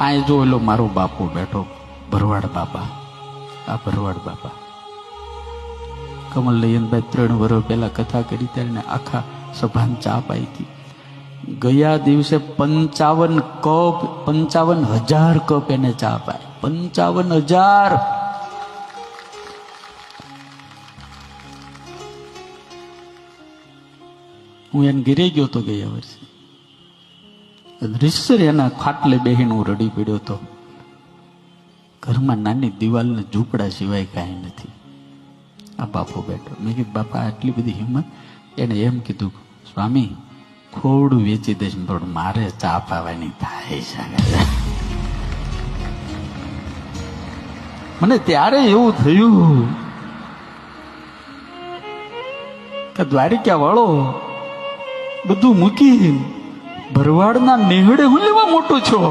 આ જો એલો મારો બાપુ બેઠો, ભરવાડ બાપા. આ ભરવાડ બાપા કમલનયનભાઈ 3 વર્ષ પહેલા કથા કરી ત્યારે આખા સભાને ચા પાઈ હતી. ગયા દિવસે 55,000 કપ એને ચા પાય. 55,000. હું એને ઘેરે ગયો તો ગયા વર્ષે. રીસર એના ખાટલે બેહીને હું રડી પડ્યો તો. ઘરમાં નાની દિવાલ ને ઝૂંપડા સિવાય કાંઈ નથી. આ બાપુ બેઠો. મેં કીધું બાપા આટલી બધી હિંમત? એને એમ કીધું સ્વામી થોડું વેચી દઈશ પણ મારે ચા પાવાની થાય છે. મને ત્યારે એવું થયું કે દ્વારિકા વાળો બધું મૂકી ભરવાડના નેહડે હું લેવા મોટો છો.